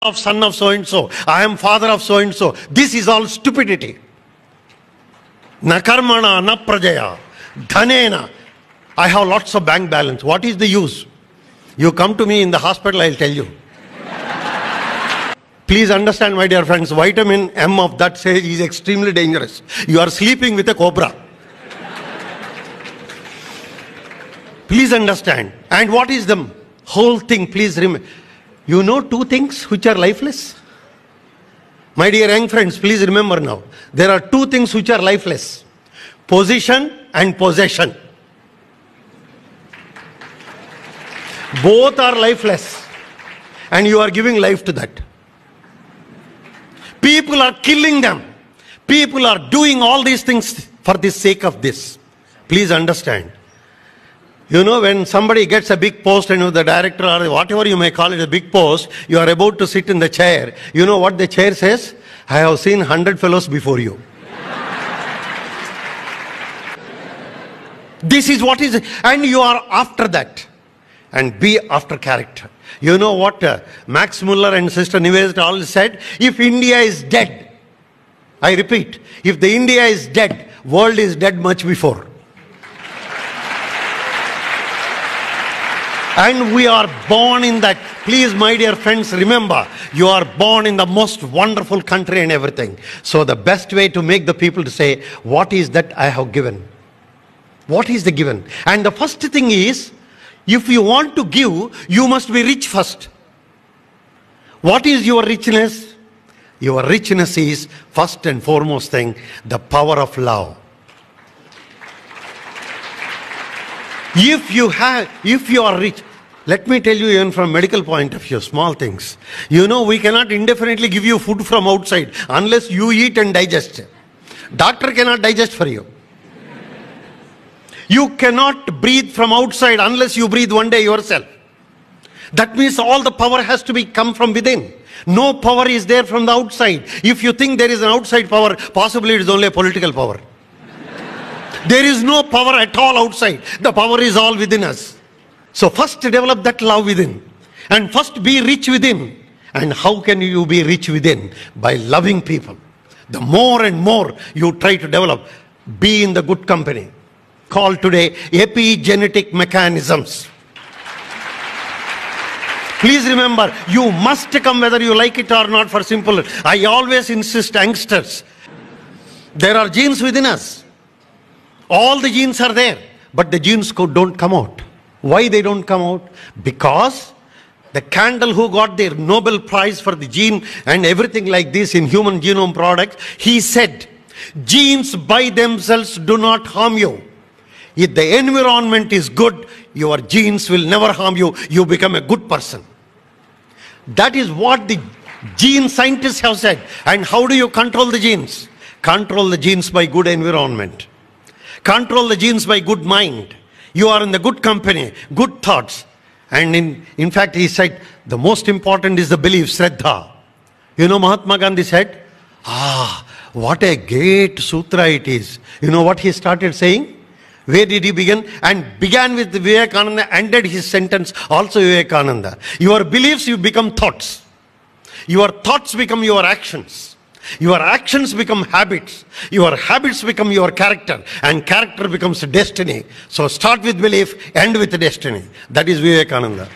of son of so-and-so. I am father of so-and-so. This is all stupidity. Na karmana, na prajaya, dhanena. I have lots of bank balance. What is the use? You come to me in the hospital, I'll tell you. Please understand, my dear friends, vitamin M of that sage is extremely dangerous. You are sleeping with a cobra. Please understand. And what is the whole thing? Please remember. You know two things which are lifeless? My dear young friends, please remember now. There are two things which are lifeless. Position and possession. Both are lifeless. And you are giving life to that. People are killing them. People are doing all these things for the sake of this. Please understand. You know, when somebody gets a big post and the director or whatever you may call it, a big post, you are about to sit in the chair. You know what the chair says? I have seen 100 fellows before you. This is what is, and you are after that. And be after character. You know what Max Muller and Sister Nivedita all said? If India is dead, I repeat, if the India is dead, world is dead much before. And we are born in that. Please, my dear friends, remember, you are born in the most wonderful country and everything. So the best way to make the people to say, what is that I have given? What is the given? And the first thing is, if you want to give, you must be rich first. What is your richness? Your richness is, first and foremost thing, the power of love. If you are rich, let me tell you even from medical point of view, small things. You know, we cannot indefinitely give you food from outside unless you eat and digest. Doctor cannot digest for you. You cannot breathe from outside unless you breathe one day yourself. That means all the power has to come from within. No power is there from the outside. If you think there is an outside power, possibly it is only a political power. There is no power at all outside. The power is all within us. So first develop that love within. And first be rich within. And how can you be rich within? By loving people. The more and more you try to develop, be in the good company. Called today epigenetic mechanisms. Please remember, you must come whether you like it or not for simple. I always insist, youngsters, there are genes within us. All the genes are there, but the genes don't come out. Why they don't come out? Because the Candle who got the Nobel Prize for the gene and everything like this in human genome products, he said, genes by themselves do not harm you. If the environment is good, your genes will never harm you. You become a good person. That is what the gene scientists have said. And how do you control the genes? Control the genes by good environment. Control the genes by good mind. You are in the good company, good thoughts. And in fact, he said, the most important is the belief, Shraddha. You know, Mahatma Gandhi said, what a great sutra it is. You know what he started saying? Where did he begin? And began with Vivekananda, ended his sentence also Vivekananda. Your beliefs, you become thoughts. Your thoughts become your actions. Your actions become habits. Your habits become your character. And character becomes destiny. So start with belief, end with destiny. That is Vivekananda.